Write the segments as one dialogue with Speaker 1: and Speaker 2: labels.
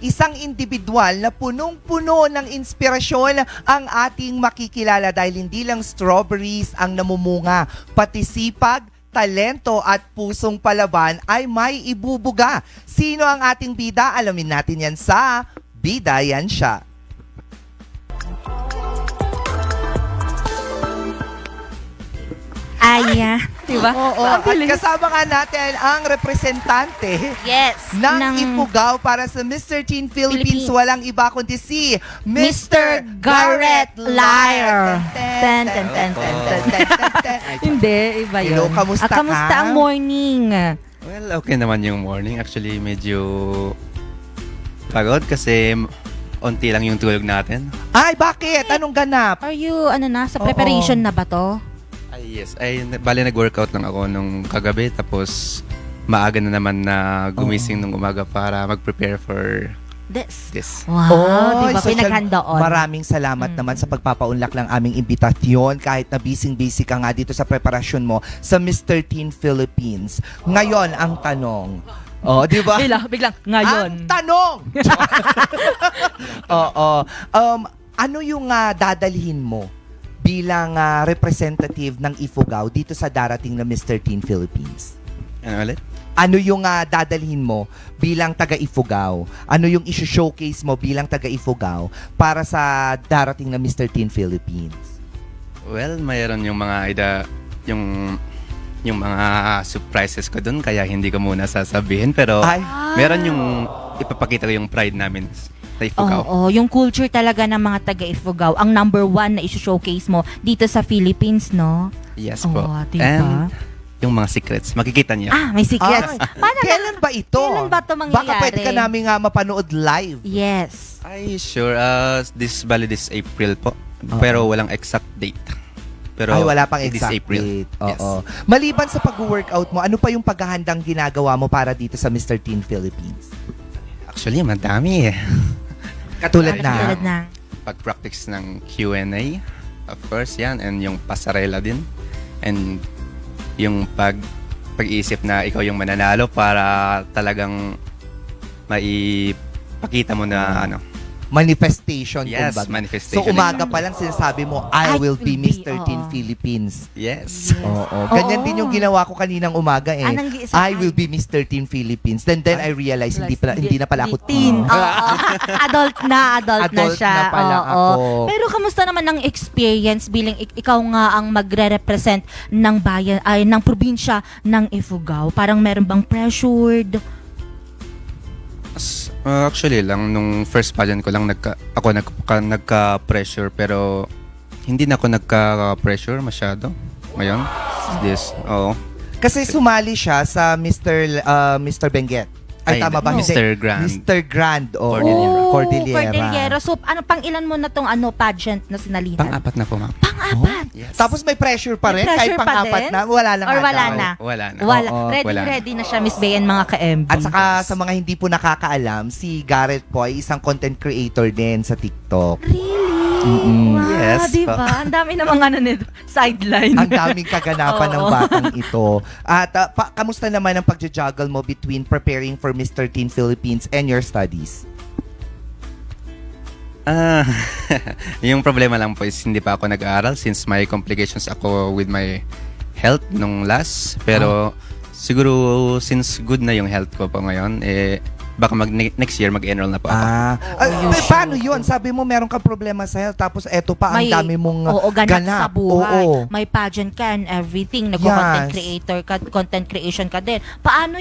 Speaker 1: isang individual na punong-puno ng inspirasyon ang ating makikilala dahil hindi lang strawberries ang namumunga, pati sipag, talento at pusong palaban ay may ibubuga. Sino ang ating bida? Alamin natin yan sa Bida Yan Siya.
Speaker 2: Aya, di ba?
Speaker 1: Oo, at kasama nga natin ang representante
Speaker 2: Yes.
Speaker 1: ng Ifugao para sa Mr. Teen Philippines. Walang iba kundi si Mr. Garrett Liar.
Speaker 2: Ten, ten, ten, ten, ten, ten. Hindi, iba
Speaker 1: Hello,
Speaker 2: yun.
Speaker 1: kamusta ka?
Speaker 2: Kamusta ang morning?
Speaker 3: Well, okay naman yung morning. Actually, medyo pagod kasi onti lang yung tulog natin.
Speaker 1: Ay, bakit? Anong ganap?
Speaker 2: Are you, sa
Speaker 1: Oo.
Speaker 2: preparation na ba to?
Speaker 3: Ay, yes. Bali nag-workout lang ako nung kagabi. Tapos, maaga na naman na gumising nung umaga para mag-prepare for this.
Speaker 2: Wow, di ba?
Speaker 1: social-
Speaker 2: Pinaghandoon.
Speaker 1: Maraming salamat naman sa pagpapaunlak ng aming imbitasyon kahit na busy ka nga dito sa preparasyon mo sa Mr. Teen Philippines. Ngayon, ang tanong. Oh, di ba?
Speaker 2: Biglang,
Speaker 1: Ang tanong! Oo. Ano yung dadalhin mo bilang representative ng Ifugao dito sa darating na Mr. Teen Philippines?
Speaker 3: Ano ulit?
Speaker 1: Ano yung dadalhin mo bilang taga-Ifugao? Ano yung i-showcase mo bilang taga-Ifugao para sa darating na Mr. Teen Philippines?
Speaker 3: Well, mayroon yung mga yung mga surprises ko dun, kaya hindi ko muna sasabihin. Pero
Speaker 1: Ay,
Speaker 3: meron yung ipapakita ko yung pride namin sa Ifugao.
Speaker 2: Oo, yung culture talaga ng mga taga-Ifugao, ang number one na i-showcase mo dito sa Philippines, no?
Speaker 3: Yes po.
Speaker 2: Oo, diba?
Speaker 3: And yung mga secrets, makikita niyo.
Speaker 2: May secrets. Paano na?
Speaker 1: kailan ba ito?
Speaker 2: Kailan ba ito mangyayari?
Speaker 1: Baka pwede ka namin mapanood live.
Speaker 2: Yes.
Speaker 3: Ay, sure. This April po. Pero walang exact date. Pero
Speaker 1: Ay, wala pang
Speaker 3: this
Speaker 1: exact
Speaker 3: April.
Speaker 1: date. Oo. Maliban sa pag-workout mo, ano pa yung paghahandang ginagawa mo para dito sa Mr. Teen Philippines?
Speaker 3: Actually, madami eh.
Speaker 1: Katulad
Speaker 2: Tulad
Speaker 1: na.
Speaker 2: na.
Speaker 3: Pag-practice ng Q&A, of course, yan. And yung pasarela din. And yung pag-iisip na ikaw yung mananalo para talagang maipakita mo na
Speaker 1: Manifestation,
Speaker 3: Yes,
Speaker 1: kumbaga.
Speaker 3: manifestation.
Speaker 1: So, umaga pa lang sinasabi mo, I will be Mr. Teen
Speaker 2: oo.
Speaker 1: Philippines.
Speaker 3: Yes.
Speaker 1: Oo. Ganyan din yung ginawa ko kaninang umaga eh.
Speaker 2: Anong
Speaker 1: I will be Mr. Teen Philippines. Then I realized hindi na pala ako
Speaker 2: teen.
Speaker 1: teen.
Speaker 2: Oo. Adult na
Speaker 1: Adult
Speaker 2: siya.
Speaker 1: na pala
Speaker 2: Oo.
Speaker 1: ako.
Speaker 2: Pero kamusta naman ang experience bilang ikaw nga ang magre-represent ng bayan ay ng probinsya ng Ifugao? Parang meron bang pressured?
Speaker 3: Actually lang, nung first pageant ko lang ako nagka-pressure, pero hindi na ako nagka-pressure masyado ngayon. Oo.
Speaker 1: Kasi sumali siya sa Mr. Benguet. Ay, tama ba?
Speaker 3: Mr. Grand.
Speaker 1: Mr. Grand. Oh,
Speaker 3: Cordillera.
Speaker 1: Cordillera.
Speaker 2: So, pang ilan mo na tong pageant na sinalihan?
Speaker 3: Pang-apat na po, ma'am.
Speaker 2: Pang-apat?
Speaker 3: Yes.
Speaker 1: Tapos may pressure pa rin?
Speaker 2: May
Speaker 1: Kahit
Speaker 2: pressure pa
Speaker 1: pang-apat
Speaker 2: din?
Speaker 1: na? Wala lang
Speaker 2: Or
Speaker 1: ata.
Speaker 2: wala na?
Speaker 3: Wala na.
Speaker 2: Wala.
Speaker 1: Oo,
Speaker 2: Ready na siya, Miss Bayan, mga ka-MB.
Speaker 1: At saka sa mga hindi po nakakaalam, si Garrett po ay isang content creator din sa TikTok.
Speaker 2: Really?
Speaker 1: Mm-mm.
Speaker 2: Wow,
Speaker 3: Yes,
Speaker 2: diba? Ang dami namang nito, sideline.
Speaker 1: Ang daming kaganapan ng
Speaker 2: Oo.
Speaker 1: batang ito. At kamusta naman ang pagja-juggle mo between preparing for Mr. Teen Philippines and your studies?
Speaker 3: Yung problema lang po is hindi pa ako nag-aaral since may complications ako with my health nung last. Pero siguro since good na yung health ko po ngayon, baka next year mag-enroll na po ako.
Speaker 1: Paano yun? Sabi mo meron kang problema sa health tapos eto pa ang dami mong
Speaker 2: ganap sa buhay.
Speaker 1: Oo.
Speaker 2: May pageant ka and everything.
Speaker 1: Yes.
Speaker 2: Nag-content creator ka, content creation ka din. Paano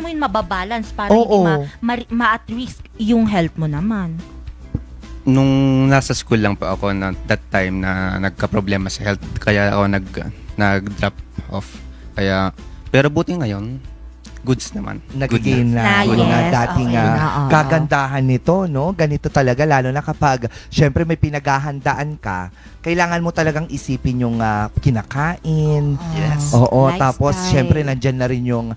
Speaker 2: mo yun mababalance para
Speaker 1: Oo.
Speaker 2: hindi ma-at risk yung health mo naman?
Speaker 3: Nung nasa school lang po ako na that time na nagka-problema sa health, kaya ako nag-drop off. Pero buti ngayon, goods naman.
Speaker 1: Nag-gain na.
Speaker 2: Na,
Speaker 1: Yun nga,
Speaker 2: yes,
Speaker 1: dating
Speaker 2: okay na, oo.
Speaker 1: kagandahan nito, no? Ganito talaga, lalo na kapag, syempre may pinaghahandaan ka, kailangan mo talagang isipin yung kinakain.
Speaker 3: Yes.
Speaker 1: Oo,
Speaker 2: Lifestyle.
Speaker 1: tapos syempre nandyan na rin yung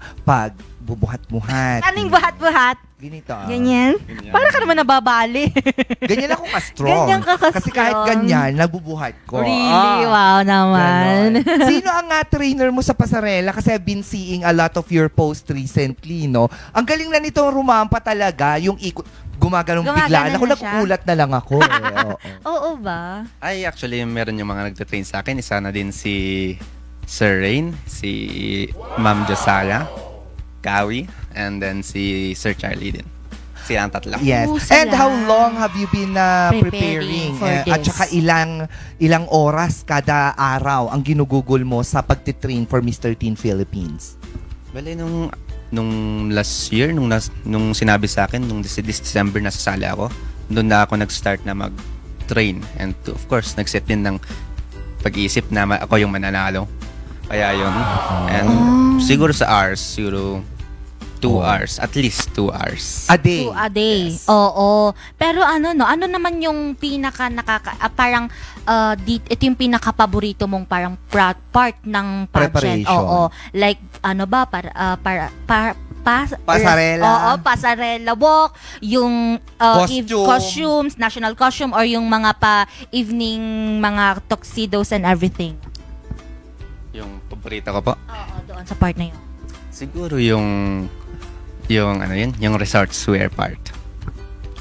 Speaker 1: bubuhat-buhat.
Speaker 2: Ano yung buhat-buhat?
Speaker 1: Ganito.
Speaker 2: Ganyan? Para ka naman nababali.
Speaker 1: Ganyan ako ka-strong.
Speaker 2: Ganyan ka ka-strong.
Speaker 1: Kasi kahit ganyan, nabubuhat ko.
Speaker 2: Really? Wow naman.
Speaker 1: Ganon. Sino ang trainer mo sa pasarela? Kasi I've been seeing a lot of your posts recently, no? Ang galing na nitong rumampa talaga, yung ikot, gumaganong biglaan.
Speaker 2: Gumaganon
Speaker 1: Ako,
Speaker 2: na siya?
Speaker 1: nakukulat na lang ako. Oo.
Speaker 2: Oo ba?
Speaker 3: Ay, actually, meron yung mga nagtatrain sa akin. Isa na din si Sir Rain, si Ma'am Josiah, Kawi, and then si Sir Charlie din. Sila ang tatlo.
Speaker 1: Yes.
Speaker 2: Oo,
Speaker 1: And
Speaker 2: sila.
Speaker 1: how long have you been preparing?
Speaker 2: Preparing for
Speaker 1: At
Speaker 2: this.
Speaker 1: saka ilang oras kada araw ang ginugugol mo sa pagtitrain for Mr. Teen Philippines?
Speaker 3: Bale, nung last year, nung sinabi sa akin, nung this December nasasali ako, doon na ako nag-start na mag-train. And of course, nag-set din ng pag-iisip na ako yung mananalo. Kaya yun. And siguro sa hours, siguro 2 hours. At least 2 hours.
Speaker 1: A day.
Speaker 2: A day.
Speaker 3: Yes.
Speaker 2: Oo. Pero ano naman yung pinaka parang ito yung pinaka paborito mong parang part ng pageant.
Speaker 1: Preparation.
Speaker 2: Oo. Like ano ba
Speaker 1: Pasarela.
Speaker 2: Oo, pasarela walk, yung
Speaker 1: Costume.
Speaker 2: costumes, national costume or yung mga evening mga tuxedos and everything.
Speaker 3: Yung paborito ko po.
Speaker 2: Oo, doon sa part na yun.
Speaker 3: Siguro yung yung resort wear part.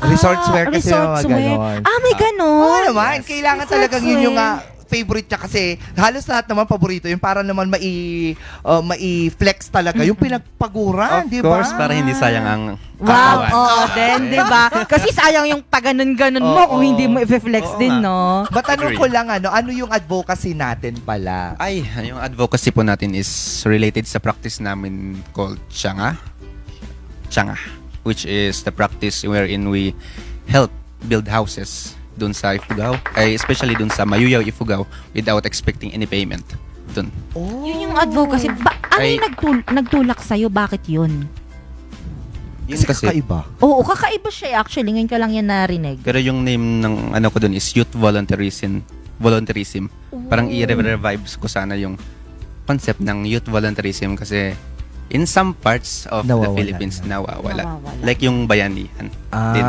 Speaker 1: Resort wear kasi
Speaker 2: resort
Speaker 1: yung
Speaker 2: wear.
Speaker 1: ganon.
Speaker 2: May ganon.
Speaker 1: Oo naman,
Speaker 3: Yes.
Speaker 1: kailangan
Speaker 2: Resort
Speaker 1: talagang yun yung
Speaker 2: wear.
Speaker 1: favorite niya kasi halos lahat naman paborito yung para naman mai-flex talaga yung pinagpaguran, di
Speaker 3: Of
Speaker 1: ba?
Speaker 3: course, para hindi sayang ang
Speaker 2: Wow,
Speaker 3: katawan.
Speaker 2: oo din, di ba? Kasi sayang yung paganon-ganon mo
Speaker 1: Oo.
Speaker 2: kung hindi mo i-flex
Speaker 3: Oo
Speaker 2: din,
Speaker 3: nga.
Speaker 2: no?
Speaker 1: Matanong
Speaker 3: Agree.
Speaker 1: ko lang ano yung advocacy natin pala?
Speaker 3: Ay, yung advocacy po natin is related sa practice namin called Changa, which is the practice wherein we help build houses dun sa Ifugao, especially dun sa Mayuyaw, Ifugao, without expecting any payment. Dun.
Speaker 1: Oh.
Speaker 2: Yun yung advocacy. Ano
Speaker 3: Ay-
Speaker 2: yung nagtulak sa'yo? Bakit yun?
Speaker 3: Yun
Speaker 1: Kasi
Speaker 3: kasi,
Speaker 1: kakaiba.
Speaker 2: Oo, kakaiba siya actually. Ngayon ka lang yan narinig.
Speaker 3: pero yung name ng ano ko dun is Youth Volunteerism. Parang i-revive ko sana yung concept ng youth volunteerism kasi in some parts of the
Speaker 1: Nawawala
Speaker 3: Philippines
Speaker 1: na.
Speaker 3: nawawala.
Speaker 2: Nawawala.
Speaker 3: Like yung bayanihan. Din.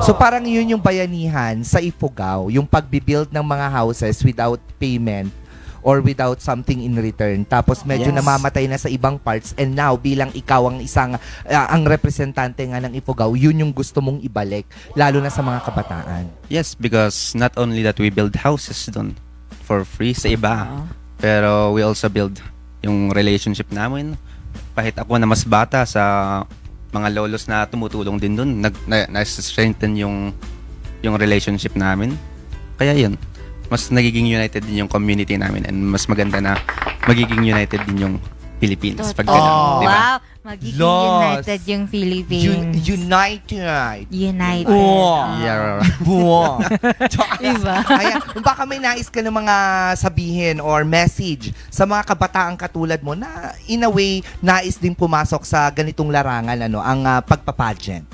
Speaker 1: So parang yun yung bayanihan sa Ifugao, yung pagbibuild ng mga houses without payment or without something in return. Tapos medyo
Speaker 3: Yes.
Speaker 1: namamatay na sa ibang parts and now bilang ikaw ang isang ang representante nga ng Ifugao, yun yung gusto mong ibalik lalo na sa mga kabataan.
Speaker 3: Yes, because not only that we build houses dun for free sa iba,
Speaker 2: Oo.
Speaker 3: pero we also build yung relationship namin. Kahit ako na mas bata sa mga lolos na tumutulong din dun, na-strengthen yung relationship namin. Kaya yun, mas nagiging united din yung community namin and mas maganda na magiging united din yung Philippines. Pag
Speaker 1: Oh.
Speaker 3: ganun, di ba?
Speaker 2: Wow, magiging
Speaker 1: Lost.
Speaker 2: united yung Philippines.
Speaker 1: United.
Speaker 2: United.
Speaker 1: Oh.
Speaker 3: Yeah.
Speaker 1: Wow.
Speaker 2: Diba?
Speaker 1: Ayan, baka may nais ka ng mga sabihin or message sa mga kabataang katulad mo na in a way nais din pumasok sa ganitong larangan ang pagpapageant.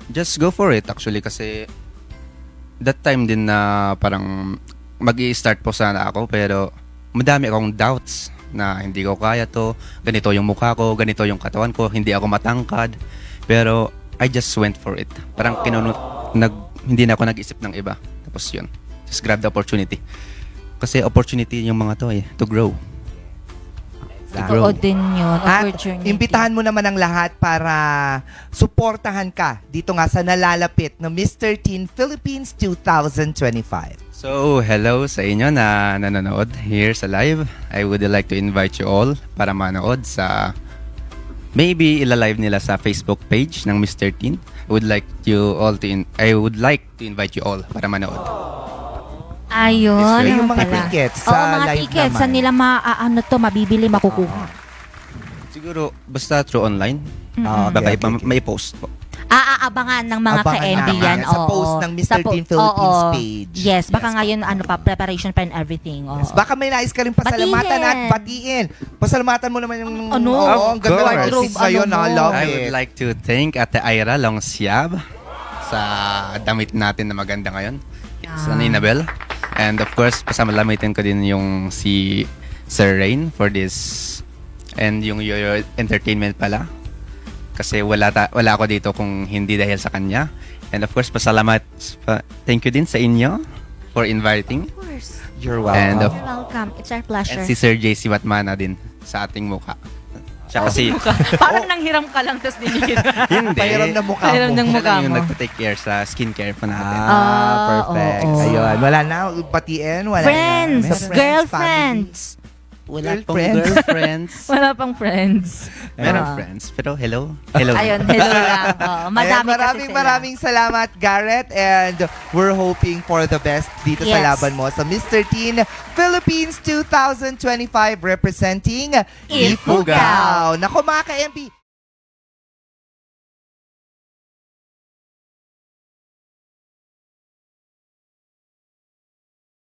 Speaker 3: Just go for it actually kasi that time din na parang mag-i-start po sana ako pero madami akong doubts na hindi ko kaya to, ganito yung mukha ko, ganito yung katawan ko, hindi ako matangkad. Pero I just went for it. Parang hindi na ako nag-isip ng iba. Tapos yun, just grab the opportunity. Kasi opportunity yung mga to to grow.
Speaker 2: Totoo din yun.
Speaker 1: At
Speaker 2: Opportunity.
Speaker 1: imbitahan mo naman ang lahat para suportahan ka dito nga sa nalalapit na Mr. Teen Philippines 2025.
Speaker 3: So, hello sa inyo na nanonood here sa live. I would like to invite you all para manood sa maybe ila-live nila sa Facebook page ng Mr. Teen. I would like to invite you all para manood.
Speaker 2: Ayun.
Speaker 1: Yung
Speaker 2: naman
Speaker 1: mga
Speaker 2: pala.
Speaker 1: tickets
Speaker 2: Oo,
Speaker 1: sa
Speaker 2: mga
Speaker 1: live
Speaker 2: tickets.
Speaker 1: naman.
Speaker 2: Saan nila mabibili, makukuha?
Speaker 3: Siguro basta through online.
Speaker 1: Ah,
Speaker 3: Baka
Speaker 1: okay.
Speaker 3: may post po.
Speaker 2: Aabangan ng mga
Speaker 1: Abangan
Speaker 2: ka-MD
Speaker 1: namin
Speaker 2: yan.
Speaker 1: sa
Speaker 2: oo.
Speaker 1: post ng Mr.
Speaker 2: Sa
Speaker 1: Teen Philippines
Speaker 2: oo.
Speaker 1: page.
Speaker 2: Yes, baka
Speaker 3: Yes,
Speaker 2: ngayon preparation pa and everything. Oo.
Speaker 1: Yes, baka may nais ka rin pasalamatan
Speaker 2: Batiin.
Speaker 1: at batiin. Pasalamatan mo naman yung
Speaker 2: Ano?
Speaker 1: Oo, ang ganda ng
Speaker 3: Of
Speaker 1: outfit
Speaker 2: course.
Speaker 1: ngayon.
Speaker 2: Ano mo?
Speaker 1: Love
Speaker 3: I
Speaker 1: it.
Speaker 3: would like to thank Ate Ira Longsiab sa damit natin na maganda ngayon. Sa Ninabel. And of course, pasamalamitin ko din yung si Sir Rain for this and yung Yoyo Entertainment pala kasi wala ako dito kung hindi dahil sa kanya. And of course, thank you din sa inyo for inviting.
Speaker 2: Of course.
Speaker 1: You're
Speaker 3: And
Speaker 1: welcome.
Speaker 3: of-
Speaker 2: You're welcome. It's our pleasure.
Speaker 3: And si Sir JC Matmana din sa ating mukha. Siya kasi,
Speaker 2: Parang nanghiram ka lang, tapos dinigil.
Speaker 3: hindi.
Speaker 1: Pahiram na mukha
Speaker 2: Pahiram
Speaker 1: mo.
Speaker 2: ng
Speaker 3: Siya
Speaker 2: mukha
Speaker 3: lang yung
Speaker 2: mo.
Speaker 3: nagtatake care sa skincare po natin.
Speaker 1: Perfect.
Speaker 2: oo.
Speaker 1: Ayun. Wala na. Batiin. Wala
Speaker 2: Friends,
Speaker 1: na. Meron
Speaker 2: girlfriends.
Speaker 3: Wala pong
Speaker 1: Girlfriends.
Speaker 3: girlfriends.
Speaker 2: Wala pang friends.
Speaker 3: Meron
Speaker 2: Ah.
Speaker 3: friends, pero hello. Hello.
Speaker 2: Ayun, hello lang. Oo, madami kasi sila.
Speaker 1: Maraming salamat, Garrett. And we're hoping for the best dito sa
Speaker 2: Yes.
Speaker 1: laban mo sa Mr. Teen Philippines 2025 representing
Speaker 2: Ifugao.
Speaker 1: Nako mga ka-MP,